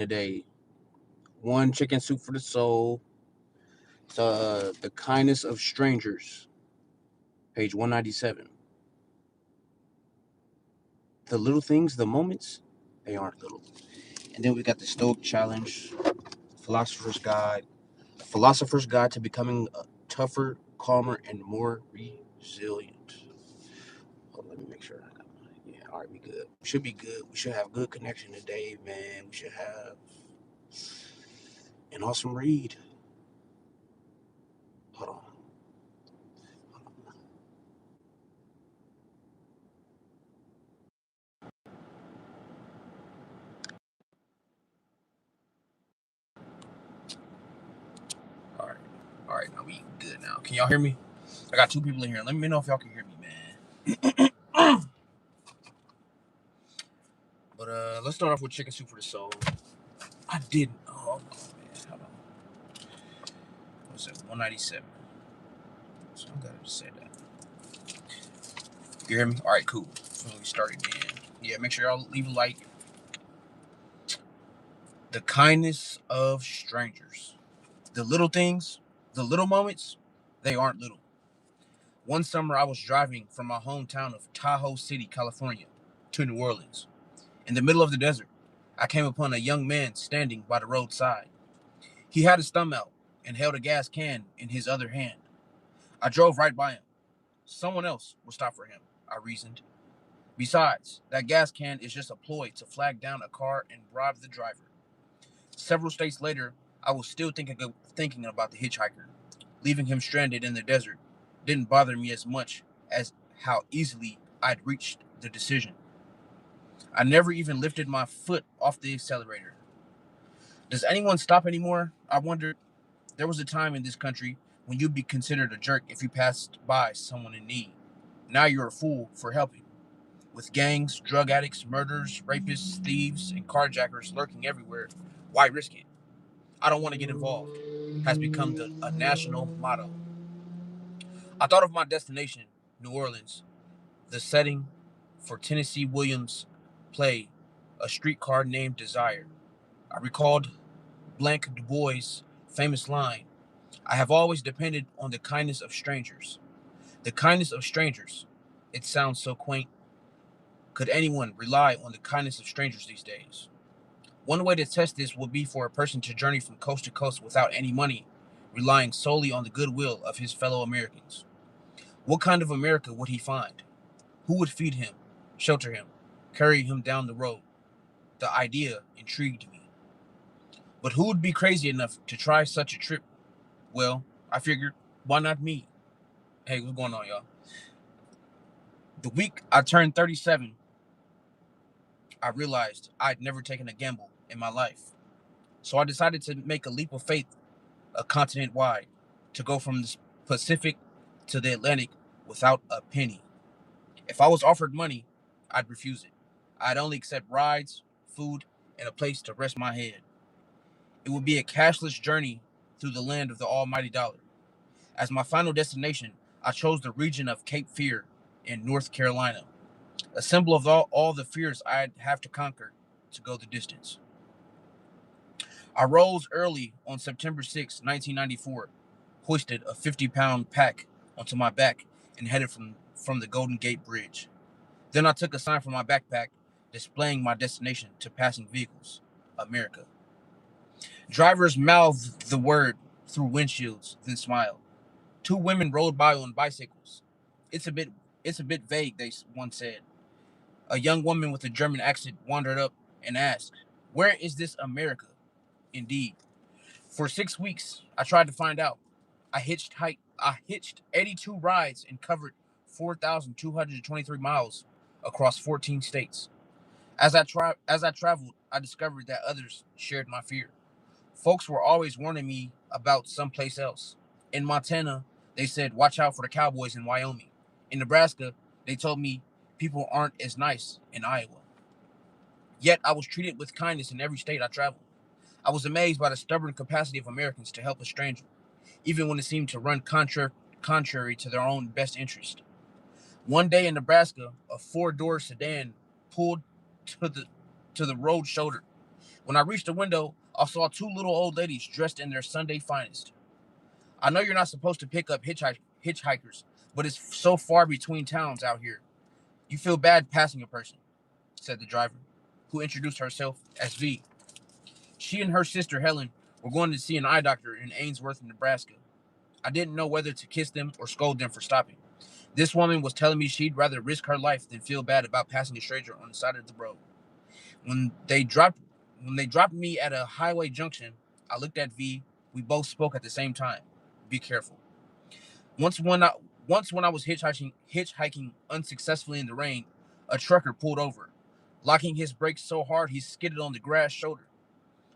today. One, chicken soup for the soul. The kindness of strangers, page 197. The little things, the moments, they aren't little. And then we got the Stoic Challenge, Philosopher's Guide, Philosopher's Guide to becoming tougher, calmer, and more resilient. Oh, let me make sure. Yeah, all right, we good. We should be good. We should have good connection today, man. We should have an awesome read. Hold on. All right. All right, now we good now. Can y'all hear me? I got two people in here. Let me know if y'all can hear me, man. But let's start off with chicken soup for the soul. I didn't. Oh man, hold on. What's that? 197. So I'm gonna just say that. You hear me? All right, cool. So we start again. Yeah, make sure y'all leave a like. The kindness of strangers. The little things, the little moments, they aren't little. One summer, I was driving from my hometown of Tahoe City, California, to New Orleans. In the middle of the desert, I came upon a young man standing by the roadside. He had his thumb out and held a gas can in his other hand. I drove right by him. Someone else will stop for him, I reasoned. Besides, that gas can is just a ploy to flag down a car and bribe the driver. Several states later, I was still thinking about the hitchhiker. Leaving him stranded in the desert didn't bother me as much as how easily I'd reached the decision. I never even lifted my foot off the accelerator. Does anyone stop anymore? I wondered. There was a time in this country when you'd be considered a jerk if you passed by someone in need. Now you're a fool for helping. With gangs, drug addicts, murderers, rapists, thieves, and carjackers lurking everywhere, why risk it? I don't want to get involved has become a national motto. I thought of my destination, New Orleans, the setting for Tennessee Williams' play, A Streetcar Named Desire. I recalled Blank Du Bois' famous line, I have always depended on the kindness of strangers. The kindness of strangers. It sounds so quaint. Could anyone rely on the kindness of strangers these days? One way to test this would be for a person to journey from coast to coast without any money, relying solely on the goodwill of his fellow Americans. What kind of America would he find? Who would feed him, shelter him, carry him down the road? The idea intrigued me. But who would be crazy enough to try such a trip? Well, I figured, why not me? Hey, what's going on, y'all? The week I turned 37, I realized I'd never taken a gamble in my life. So I decided to make a leap of faith, a continent wide, to go from the Pacific to the Atlantic without a penny. If I was offered money, I'd refuse it. I'd only accept rides, food, and a place to rest my head. It would be a cashless journey through the land of the almighty dollar. As my final destination, I chose the region of Cape Fear in North Carolina, a symbol of all the fears I'd have to conquer to go the distance. I rose early on September 6, 1994, hoisted a 50-pound pack onto my back, and headed from the Golden Gate Bridge. Then I took a sign from my backpack displaying my destination to passing vehicles, America. Drivers mouthed the word through windshields, then smiled. Two women rode by on bicycles. It's a bit it's a bit vague, one said. A young woman with a German accent wandered up and asked, "Where is this America?" Indeed. For 6 weeks, I tried to find out. I hitched 82 rides and covered 4,223 miles across 14 states. As I traveled, I discovered that others shared my fear. Folks were always warning me about someplace else. In Montana, they said, "Watch out for the cowboys in Wyoming." In Nebraska, they told me people aren't as nice in Iowa. Yet I was treated with kindness in every state I traveled. I was amazed by the stubborn capacity of Americans to help a stranger, even when it seemed to run contrary to their own best interest. One day in Nebraska, a four-door sedan pulled to the to the road shoulder. When I reached the window, I saw two little old ladies dressed in their Sunday finest. I know you're not supposed to pick up hitchhikers, but it's so far between towns out here. You feel bad passing a person, said the driver, who introduced herself as V. She and her sister Helen were going to see an eye doctor in Ainsworth, Nebraska. I didn't know whether to kiss them or scold them for stopping. This woman was telling me she'd rather risk her life than feel bad about passing a stranger on the side of the road. When they dropped me at a highway junction, I looked at V. We both spoke at the same time. Be careful. Once when I Once when I was hitchhiking unsuccessfully in the rain, a trucker pulled over, locking his brakes so hard he skidded on the grass shoulder.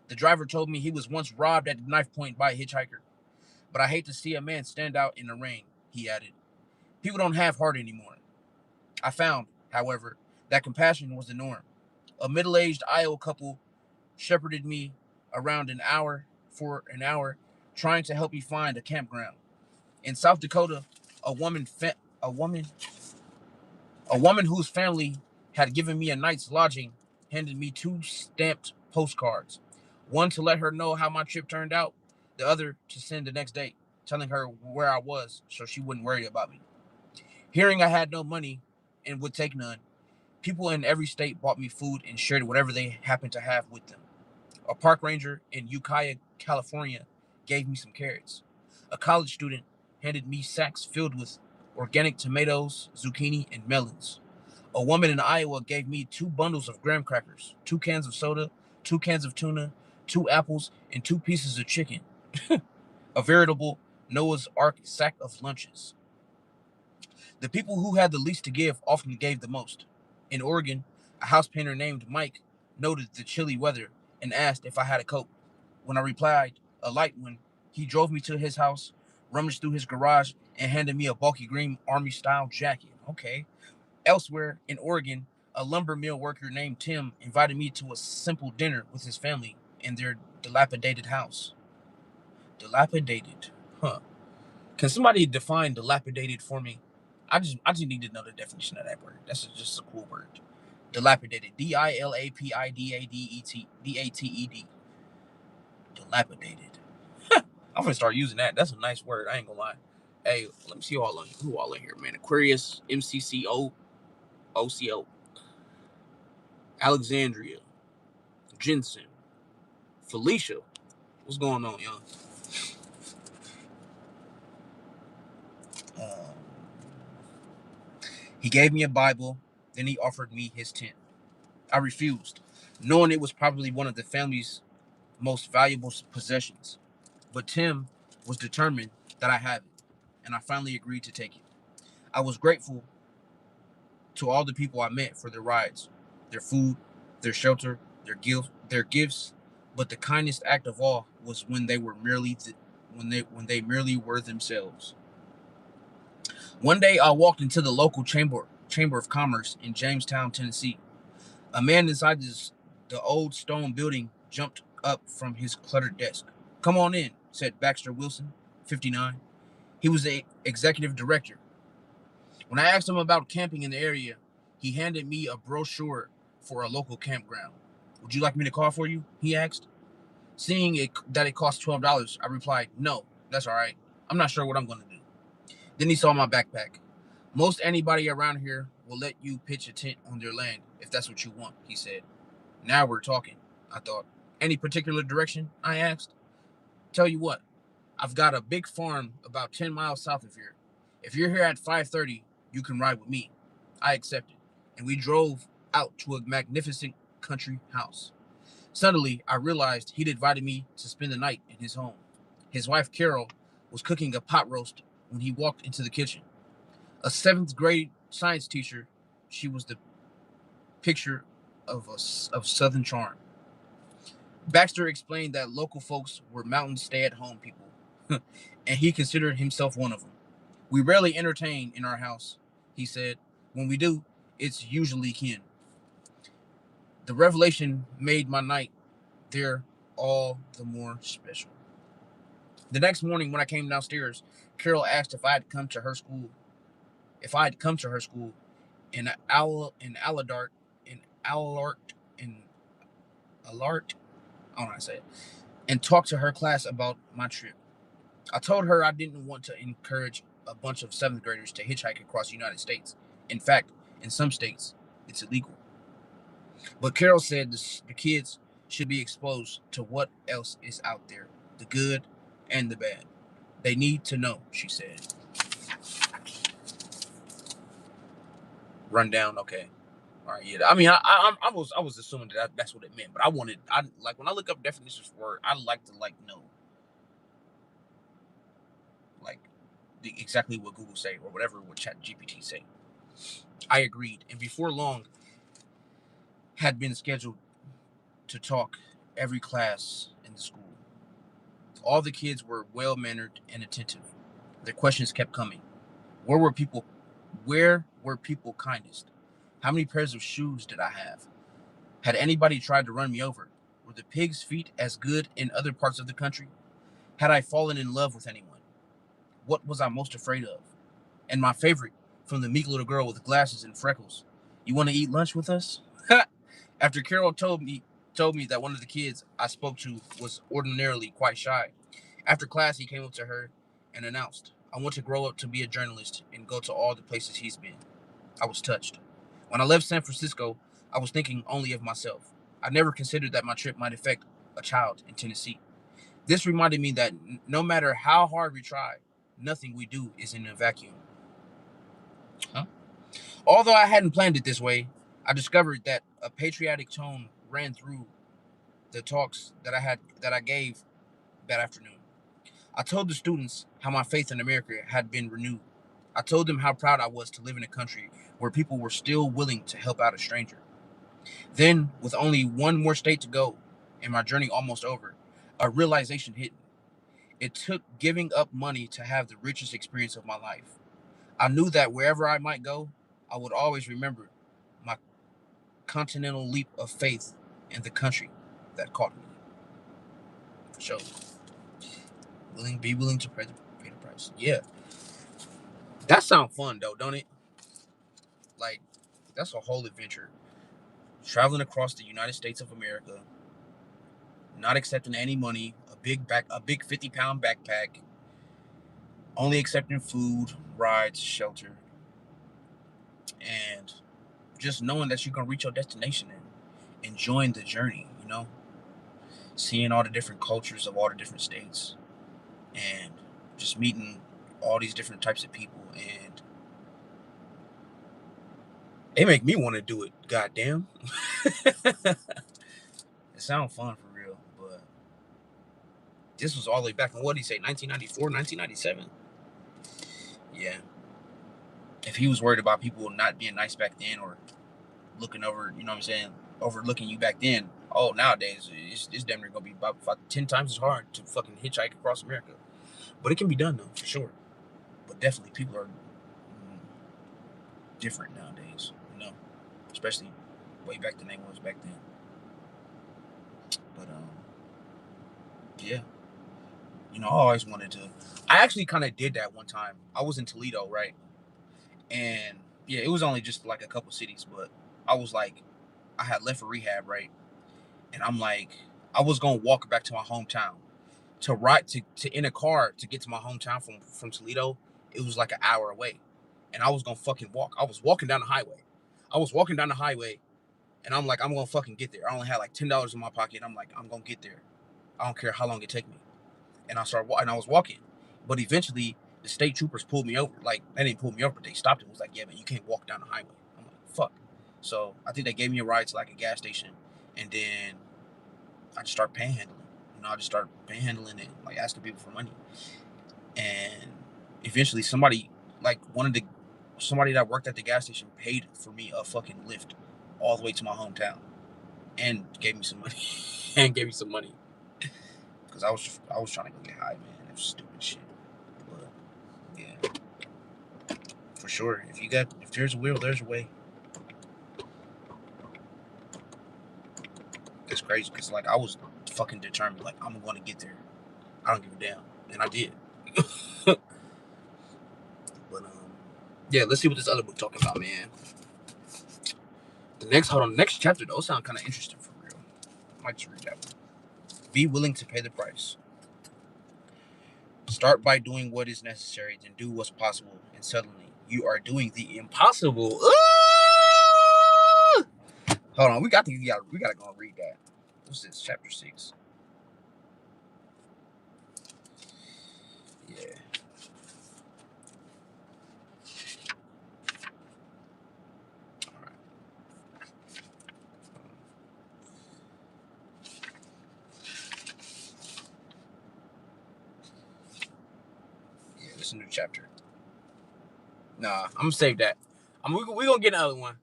The driver told me he was once robbed at knife point by a hitchhiker. But I hate to see a man stand out in the rain, he added. People don't have heart anymore. I found, however, that compassion was the norm. A middle-aged Iowa couple shepherded me around an hour, trying to help me find a campground. In South Dakota, a woman fa- a woman whose family had given me a night's lodging handed me two stamped postcards. One to let her know how my trip turned out, the other to send the next day, telling her where I was so she wouldn't worry about me. Hearing I had no money and would take none, people in every state bought me food and shared whatever they happened to have with them. A park ranger in Ukiah, California, gave me some carrots. A college student handed me sacks filled with organic tomatoes, zucchini, and melons. A woman in Iowa gave me 2 bundles of graham crackers, 2 cans of soda, 2 cans of tuna, 2 apples, and 2 pieces of chicken. A veritable Noah's Ark sack of lunches. The people who had the least to give often gave the most. In Oregon, a house painter named Mike noted the chilly weather and asked if I had a coat. When I replied, a light one, he drove me to his house, rummaged through his garage, and handed me a bulky green army style jacket. Okay. Elsewhere in Oregon, a lumber mill worker named Tim invited me to a simple dinner with his family in their dilapidated house. Dilapidated. Huh. Can somebody define dilapidated for me? I just need to know the definition of that word. That's just a cool word. Dilapidated. Dilapidated. Dilapidated. I'm gonna start using that. That's a nice word. I ain't gonna lie. Hey, let me see who all in here, man. Aquarius, MCCO, OCO, Alexandria, Jensen, Felicia. What's going on, young? Um, he gave me a Bible, then he offered me his tent. I refused, knowing it was probably one of the family's most valuable possessions. But Tim was determined that I have it, and I finally agreed to take it. I was grateful to all the people I met for their rides, their food, their shelter, their gifts. But the kindest act of all was when they were when they merely were themselves. One day, I walked into the local chamber of commerce in Jamestown, Tennessee. A man inside the old stone building jumped up from his cluttered desk. Come on in, said Baxter Wilson, 59. He was the executive director. When I asked him about camping in the area, he handed me a brochure for a local campground. Would you like me to call for you? He asked. Seeing that it cost $12, I replied, no, that's all right. I'm not sure what I'm going to do. Then he saw my backpack. Most anybody around here will let you pitch a tent on their land if that's what you want, he said. Now we're talking, I thought. Any particular direction? I asked. Tell you what, I've got a big farm about 10 miles south of here. If you're here at 5:30, you can ride with me. I accepted, and we drove out to a magnificent country house. Suddenly, I realized he'd invited me to spend the night in his home. His wife, Carol, was cooking a pot roast when he walked into the kitchen. A seventh grade science teacher, she was the picture of Southern charm. Baxter explained that local folks were mountain stay-at-home people, and he considered himself one of them. We rarely entertain in our house, he said. When we do, it's usually kin. The revelation made my night there all the more special. The next morning, when I came downstairs, Carol asked if I had come to her school in Aladart, in Alart, in Alart. I don't know how to say it, and talked to her class about my trip. I told her I didn't want to encourage a bunch of seventh graders to hitchhike across the United States. In fact, in some states, it's illegal. But Carol said the kids should be exposed to what else is out there, the good and the bad. They need to know, she said. Rundown, okay. All right, yeah. I mean, I was assuming that's what it meant, but I like when I look up definitions for word, I like to like know like exactly what Google say or whatever what Chat GPT say. I agreed, and before long, had been scheduled to talk every class in the school. All the kids were well mannered and attentive. Their questions kept coming. Where were people? Where were people kindest? How many pairs of shoes did I have? Had anybody tried to run me over? Were the pigs' feet as good in other parts of the country? Had I fallen in love with anyone? What was I most afraid of? And my favorite, from the meek little girl with glasses and freckles. You want to eat lunch with us? After Carol told me that one of the kids I spoke to was ordinarily quite shy. After class, he came up to her and announced, I want to grow up to be a journalist and go to all the places he's been. I was touched. When I left San Francisco, I was thinking only of myself. I never considered that my trip might affect a child in Tennessee. This reminded me that no matter how hard we try, nothing we do is in a vacuum. Huh? Although I hadn't planned it this way, I discovered that a patriotic tone ran through the talks that I gave that afternoon. I told the students how my faith in America had been renewed. I told them how proud I was to live in a country where people were still willing to help out a stranger. Then, with only one more state to go and my journey almost over, a realization hit me. It took giving up money to have the richest experience of my life. I knew that wherever I might go, I would always remember my continental leap of faith in the country that caught me. For sure. Be willing to pay the price. Yeah. That sounds fun though, don't it? Like, that's a whole adventure. Traveling across the United States of America, not accepting any money, a big 50-pound backpack, only accepting food, rides, shelter, and just knowing that you're gonna reach your destination and enjoying the journey, seeing all the different cultures of all the different states and just meeting all these different types of people, and they make me want to do it. Goddamn. It sounds fun for real, but this was all the way back in, what did he say, 1994, 1997? Yeah. If he was worried about people not being nice back then or looking over, you know what I'm saying, overlooking you back then, oh, nowadays, it's damn near going to be about 10 times as hard to fucking hitchhike across America. But it can be done, though, for sure. But definitely, people are different nowadays, especially way back than they was back then. But, yeah. I always wanted to. I actually kind of did that one time. I was in Toledo, right? And yeah, it was only just like a couple cities, but I was like, I had left for rehab, right? And I'm like, I was gonna walk back to my hometown to ride to in a car to get to my hometown from Toledo. It was like an hour away, and I was gonna fucking walk. I was walking down the highway. And I'm like, I'm gonna fucking get there. I only had like $10 in my pocket. I'm like, I'm gonna get there. I don't care how long it take me. And I was walking, but eventually the state troopers pulled me over. Like, they didn't pull me over, but they stopped and was like, yeah, man, you can't walk down the highway. I'm like, fuck. So I think they gave me a ride to like a gas station, and then I just started panhandling. I just started panhandling and like asking people for money. And eventually somebody that worked at the gas station paid for me a fucking lift all the way to my hometown and gave me some money. Because I was trying to go get high, man. It was stupid shit. But yeah, for sure. If there's a will, there's a way. It's crazy because like I was fucking determined. Like, I'm going to get there. I don't give a damn, and I did. But yeah. Let's see what this other book talking about, man. The next chapter though sound kind of interesting for real. I might just read that one. Be willing to pay the price. Start by doing what is necessary, then do what's possible, and suddenly you are doing the impossible. Hold on, we gotta go and read that. What's this? Chapter 6. Yeah. All right. Yeah, this is a new chapter. Nah, I'm gonna save that. We gonna get another one.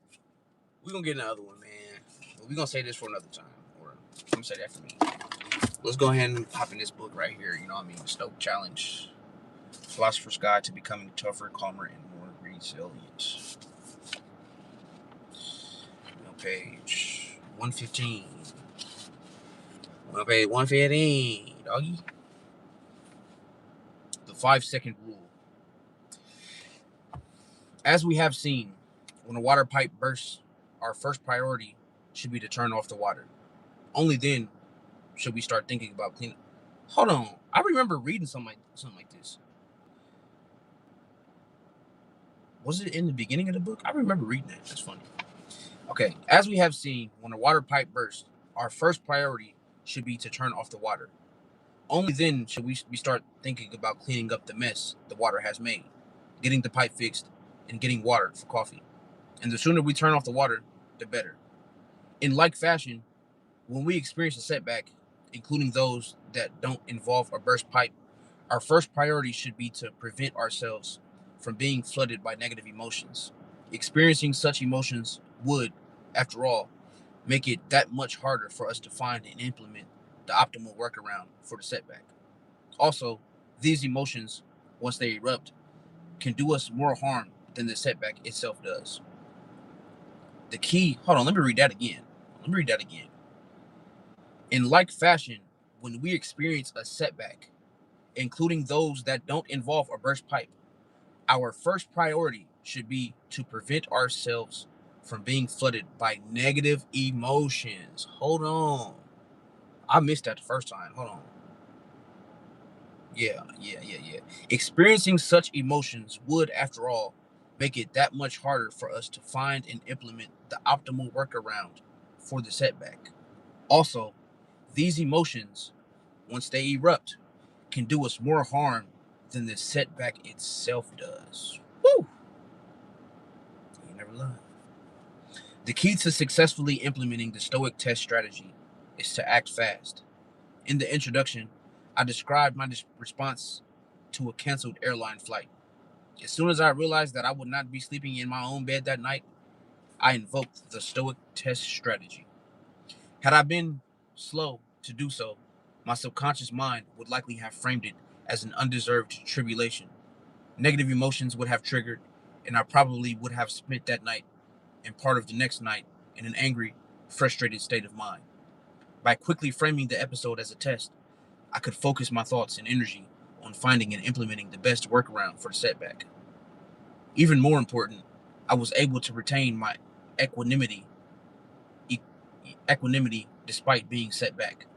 We gonna get another one, man. But we gonna say this for another time. Or I'm gonna say that for me. Let's go ahead and hop in this book right here. You know what I mean? Stoic Challenge. Philosopher's Guide to Becoming Tougher, Calmer, and More Resilient. Page 115. Page 115, doggy. The 5-second rule. As we have seen, when a water pipe bursts, our first priority should be to turn off the water. Only then should we start thinking about cleaning. Hold on. I remember reading something like this. Was it in the beginning of the book? I remember reading that. That's funny. Okay. As we have seen, when a water pipe bursts, our first priority should be to turn off the water. Only then should we start thinking about cleaning up the mess the water has made, getting the pipe fixed, and getting water for coffee. And the sooner we turn off the water, the better. In like fashion, when we experience a setback, including those that don't involve a burst pipe, our first priority should be to prevent ourselves from being flooded by negative emotions. Experiencing such emotions would, after all, make it that much harder for us to find and implement the optimal workaround for the setback. Also, these emotions, once they erupt, can do us more harm than the setback itself does. The key, hold on, let me read that again. In like fashion, when we experience a setback, including those that don't involve a burst pipe, our first priority should be to prevent ourselves from being flooded by negative emotions. Hold on. I missed that the first time. Hold on. Yeah. Experiencing such emotions would, after all, make it that much harder for us to find and implement the optimal workaround for the setback. Also, these emotions, once they erupt, can do us more harm than the setback itself does. Woo! You never learn. The key to successfully implementing the Stoic test strategy is to act fast. In the introduction, I described my response to a canceled airline flight. As soon as I realized that I would not be sleeping in my own bed that night, I invoked the Stoic test strategy. Had I been slow to do so, my subconscious mind would likely have framed it as an undeserved tribulation. Negative emotions would have triggered, and I probably would have spent that night and part of the next night in an angry, frustrated state of mind. By quickly framing the episode as a test, I could focus my thoughts and energy on finding and implementing the best workaround for the setback. Even more important, I was able to retain my equanimity, e- equanimity despite being set back.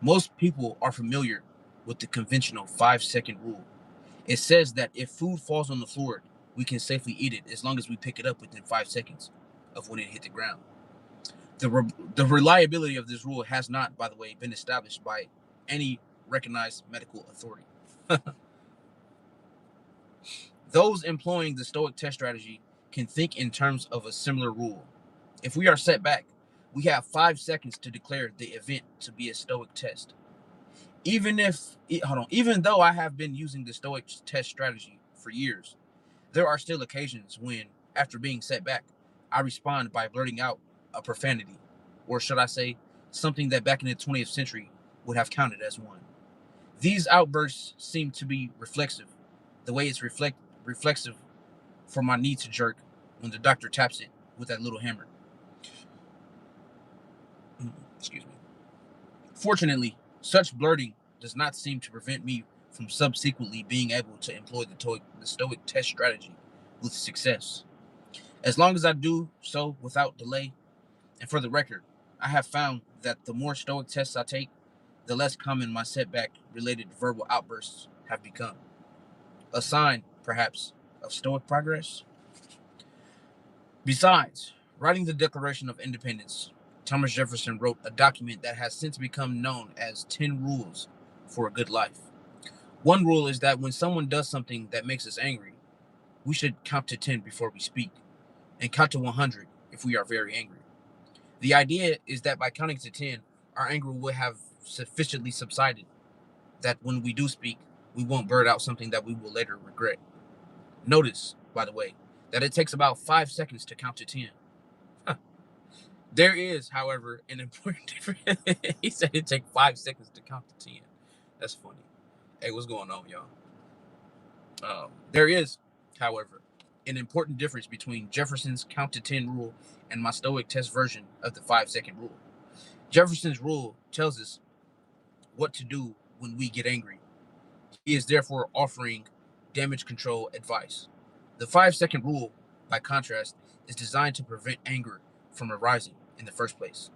Most people are familiar with the conventional 5-second rule. It says that if food falls on the floor, we can safely eat it as long as we pick it up within 5 seconds of when it hit the ground. The reliability of this rule has not, by the way, been established by any recognized medical authority. Those employing the Stoic test strategy can think in terms of a similar rule. If we are set back, we have 5 seconds to declare the event to be a Stoic test. Even though I have been using the Stoic test strategy for years, there are still occasions when, after being set back, I respond by blurting out a profanity, or should I say, something that back in the 20th century would have counted as one. These outbursts seem to be reflexive, the way it's reflexive for my knee to jerk when the doctor taps it with that little hammer. Excuse me. Fortunately, such blurting does not seem to prevent me from subsequently being able to employ the Stoic test strategy with success. As long as I do so without delay, and for the record, I have found that the more Stoic tests I take, the less common my setback-related verbal outbursts have become. A sign, perhaps, of Stoic progress? Besides, writing the Declaration of Independence, Thomas Jefferson wrote a document that has since become known as 10 Rules for a Good Life. One rule is that when someone does something that makes us angry, we should count to 10 before we speak, and count to 100 if we are very angry. The idea is that by counting to 10, our anger will have sufficiently subsided that when we do speak, we won't blurt out something that we will later regret. Notice, by the way, that it takes about 5 seconds to count to 10. There is, however, an important difference. He said it takes 5 seconds to count to 10. That's funny. Hey, what's going on, y'all? There is, however, an important difference between Jefferson's count to 10 rule and my Stoic test version of the 5-second rule. Jefferson's rule tells us what to do when we get angry. He is therefore offering damage control advice. The 5-second rule, by contrast, is designed to prevent anger from arising in the first place.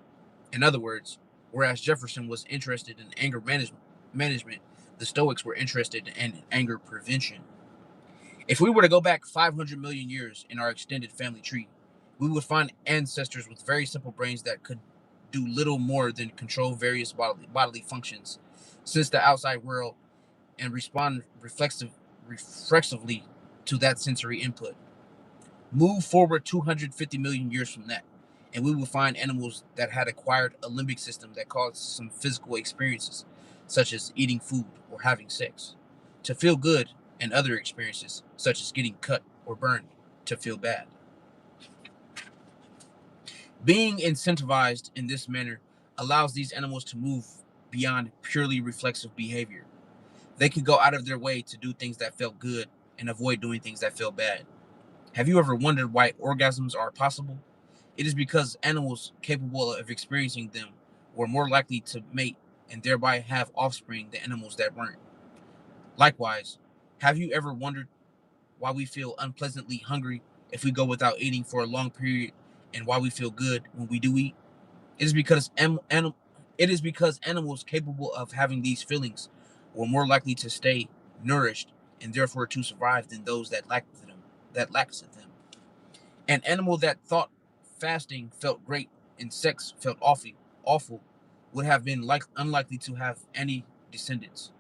In other words, whereas Jefferson was interested in anger management, the Stoics were interested in anger prevention. If we were to go back 500 million years in our extended family tree, we would find ancestors with very simple brains that could do little more than control various bodily functions, sense the outside world, and respond reflexively to that sensory input. Move forward 250 million years from that, and we will find animals that had acquired a limbic system that caused some physical experiences, such as eating food or having sex, to feel good, and other experiences, such as getting cut or burned, to feel bad. Being incentivized in this manner allows these animals to move beyond purely reflexive behavior. They could go out of their way to do things that felt good and avoid doing things that felt bad. Have you ever wondered why orgasms are possible? It is because animals capable of experiencing them were more likely to mate and thereby have offspring than animals that weren't. Likewise, have you ever wondered why we feel unpleasantly hungry if we go without eating for a long period, and why we feel good when we do eat? It is because animals capable of having these feelings were more likely to stay nourished and therefore to survive than those that lacks them. An animal that thought fasting felt great and sex felt awful would have been unlikely to have any descendants.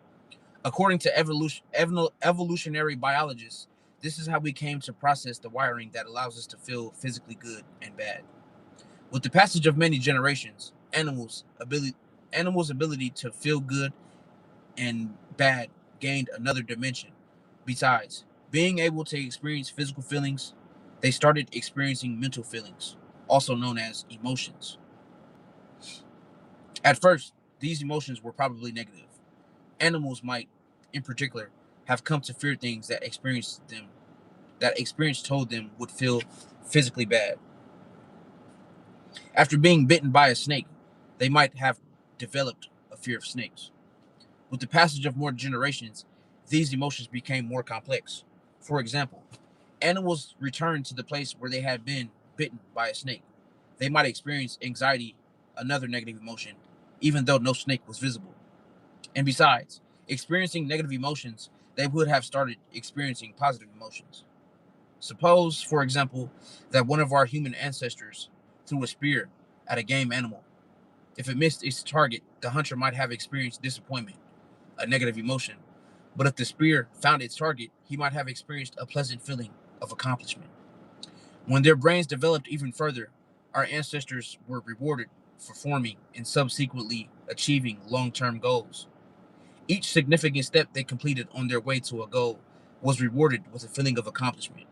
According to evolutionary biologists, this is how we came to process the wiring that allows us to feel physically good and bad. With the passage of many generations, animals' ability to feel good and bad gained another dimension. Besides being able to experience physical feelings, they started experiencing mental feelings, also known as emotions. At first, these emotions were probably negative. Animals might, in particular, have come to fear things that experience told them would feel physically bad. After being bitten by a snake, they might have developed a fear of snakes. With the passage of more generations, these emotions became more complex. For example, animals returned to the place where they had been bitten by a snake. They might experience anxiety, another negative emotion, even though no snake was visible. And besides, experiencing negative emotions, they would have started experiencing positive emotions. Suppose, for example, that one of our human ancestors threw a spear at a game animal. If it missed its target, the hunter might have experienced disappointment, a negative emotion. But if the spear found its target, he might have experienced a pleasant feeling of accomplishment. When their brains developed even further, our ancestors were rewarded for forming and subsequently achieving long-term goals. Each significant step they completed on their way to a goal was rewarded with a feeling of accomplishment.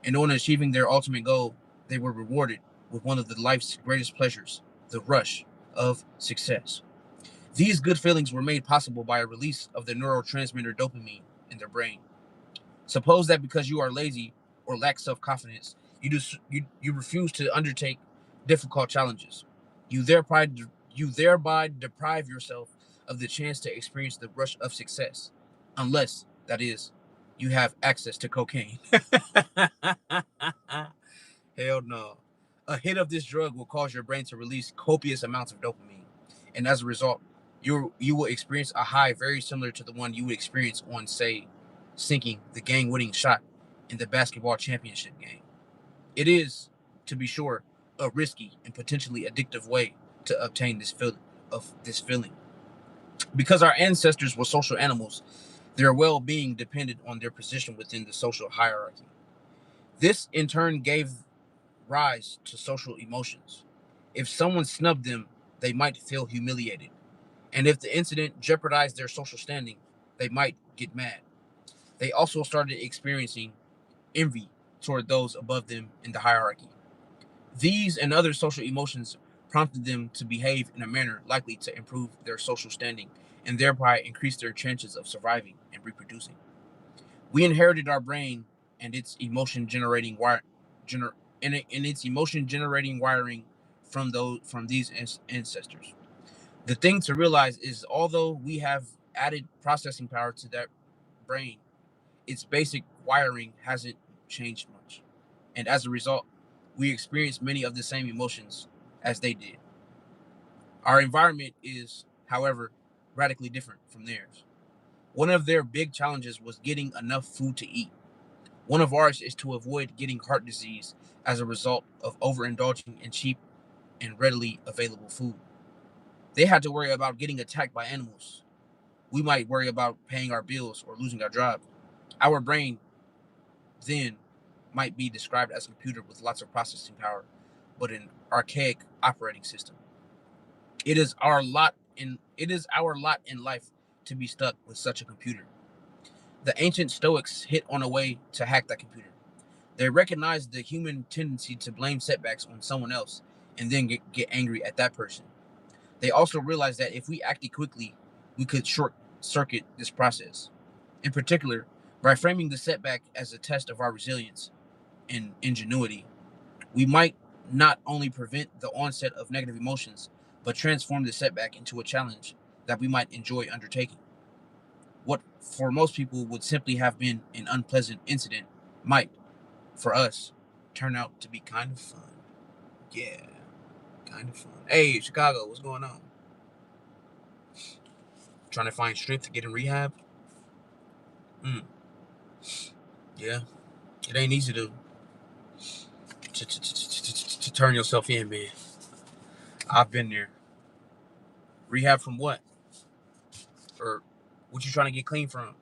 And on achieving their ultimate goal, they were rewarded with one of the life's greatest pleasures, the rush of success. These good feelings were made possible by a release of the neurotransmitter dopamine in their brain. Suppose that because you are lazy or lack self-confidence, you refuse to undertake difficult challenges. You thereby you thereby deprive yourself of the chance to experience the rush of success, unless, that is, you have access to cocaine. Hell no. A hit of this drug will cause your brain to release copious amounts of dopamine, and as a result, you will experience a high very similar to the one you would experience on, say, sinking the game-winning shot in the basketball championship game. It is, to be sure, a risky and potentially addictive way to obtain this feeling. Because our ancestors were social animals, their well-being depended on their position within the social hierarchy. This in turn gave rise to social emotions. If someone snubbed them, they might feel humiliated. And if the incident jeopardized their social standing, they might get mad. They also started experiencing envy toward those above them in the hierarchy. These and other social emotions prompted them to behave in a manner likely to improve their social standing and thereby increase their chances of surviving and reproducing. We inherited our brain and its emotion generating wire gener, and its emotion generating wiring from these ancestors. The thing to realize is although we have added processing power to that brain, its basic wiring hasn't changed much. And as a result, we experience many of the same emotions as they did. Our environment is, however, radically different from theirs. One of their big challenges was getting enough food to eat. One of ours is to avoid getting heart disease as a result of overindulging in cheap and readily available food. They had to worry about getting attacked by animals. We might worry about paying our bills or losing our job. Our brain then might be described as a computer with lots of processing power, but an archaic operating system. It is our lot in life to be stuck with such a computer. The ancient Stoics hit on a way to hack that computer. They recognized the human tendency to blame setbacks on someone else and then get angry at that person. They also realized that if we acted quickly, we could short circuit this process. In particular, by framing the setback as a test of our resilience and ingenuity, we might not only prevent the onset of negative emotions, but transform the setback into a challenge that we might enjoy undertaking. What for most people would simply have been an unpleasant incident might, for us, turn out to be kind of fun. Yeah, kind of fun. Hey, Chicago, what's going on? Trying to find strength to get in rehab? Mm, yeah, it ain't easy to turn yourself in, man. I've been there. Rehab from what? Or what you trying to get clean from?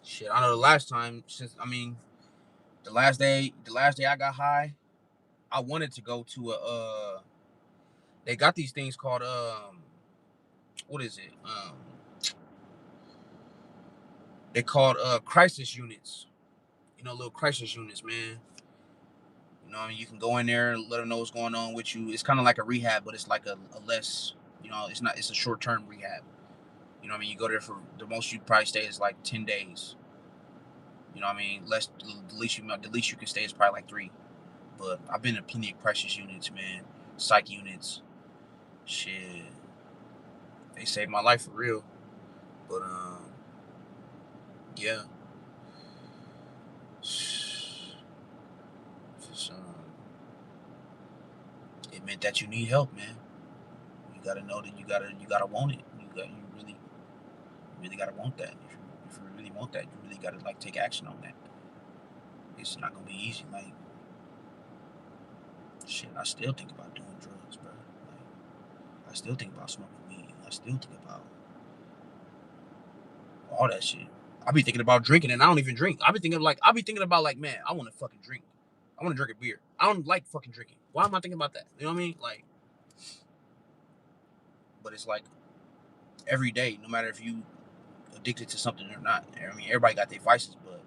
Shit, I know the last time the last day I got high, I wanted to go to they got these things called what is it? They called crisis units. Little crisis units, man. I mean, you can go in there and let them know what's going on with you. It's kind of like a rehab, but it's like a less, it's not. It's a short term rehab. What I mean? You go there for the most you probably stay is like 10 days. What I mean? Less the least you can stay is probably like 3. But I've been in plenty of crisis units, man. Psych units. Shit, they saved my life for real. But yeah, just, it meant that you need help, man. You gotta know that you gotta want it. You really gotta want that. If you really want that, you really gotta like take action on that. It's not gonna be easy. Like shit, I still think about doing drugs, bro. Like I still think about smoking weed. I still think about all that shit. I be thinking about drinking, and I don't even drink. I be thinking about like, man, I want to fucking drink. I want to drink a beer. I don't like fucking drinking. Why am I thinking about that? You know what I mean? Like, but it's like every day, no matter if you addicted to something or not. I mean, everybody got their vices, but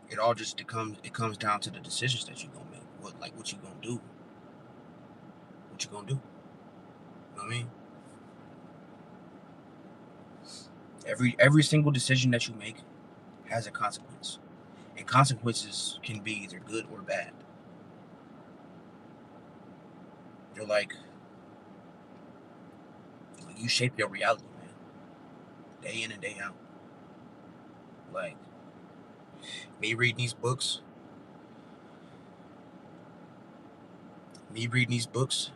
it comes down to the decisions that you gonna make. What you gonna do? What you gonna do? You know what I mean? Every single decision that you make has a consequence, and consequences can be either good or bad. They're like you shape your reality, man, day in and day out. Like me reading these books. Me reading these books,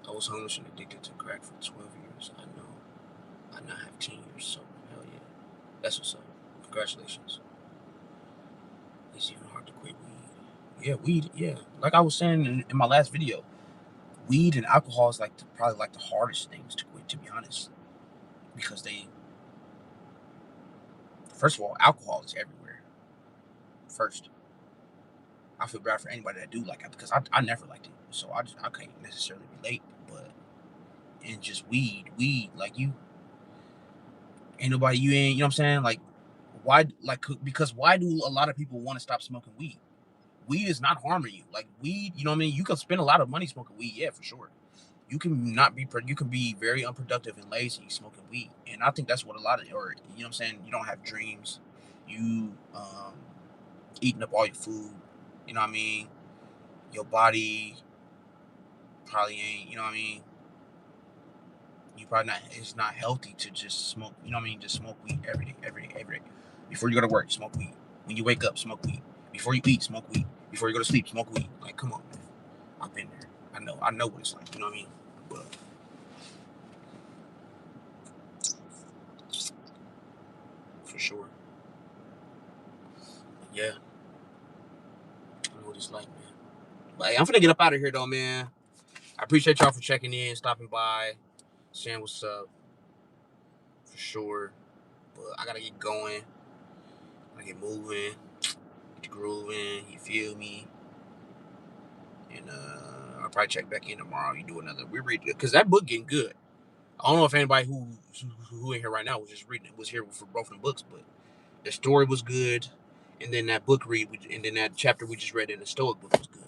I was homeless and addicted to crack for 12 years. I know. I now have 10 years sober. Hell yeah. That's what's up. Congratulations. It's even hard to quit weed. Yeah, weed, yeah. Like I was saying in my last video, weed and alcohol is probably like the hardest things to quit, to be honest. Because first of all, alcohol is everywhere. First. I feel bad for anybody that do like it because I never liked it. So I can't necessarily relate, but and just weed, like you ain't nobody you ain't, you know what I'm saying? Like why because why do a lot of people want to stop smoking weed? Weed is not harming you. Like weed, you know what I mean? You can spend a lot of money smoking weed, yeah, for sure. You can not be you can be very unproductive and lazy smoking weed. And I think that's what a lot of or you know what I'm saying, you don't have dreams. You eating up all your food, you know what I mean? Your body probably ain't, you know what I mean? You probably not, it's not healthy to just smoke, you know what I mean? Just smoke weed every day. Before you go to work, smoke weed. When you wake up, smoke weed. Before you eat, smoke weed. Before you go to sleep, smoke weed. Like, come on, man. I've been there. I know what it's like, you know what I mean? But for sure. Yeah, I know what it's like, man. But hey, I'm finna get up out of here though, man. I appreciate y'all for checking in, stopping by, saying what's up. For sure. But I gotta get going. I gotta get moving, get grooving, you feel me? And I'll probably check back in tomorrow. You do another. We read because that book getting good. I don't know if anybody who in here right now was just reading it was here for both of the books, but the story was good, and then that book read, and then that chapter we just read in the Stoic book was good.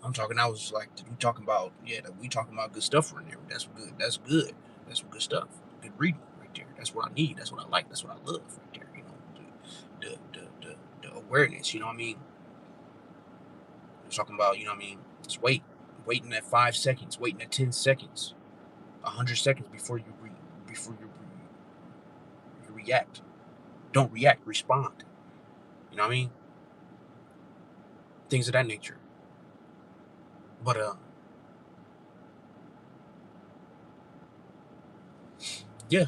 I'm talking. I was like, we talking about we talking about good stuff right there. That's good. That's good. That's some good stuff. Good reading right there. That's what I need. That's what I like. That's what I love right there. You know, the awareness. You know what I mean? Talking about, you know what I mean? Just waiting at 5 seconds, waiting at 10 seconds, 100 seconds before you react. Don't react, respond. You know what I mean? Things of that nature. But yeah,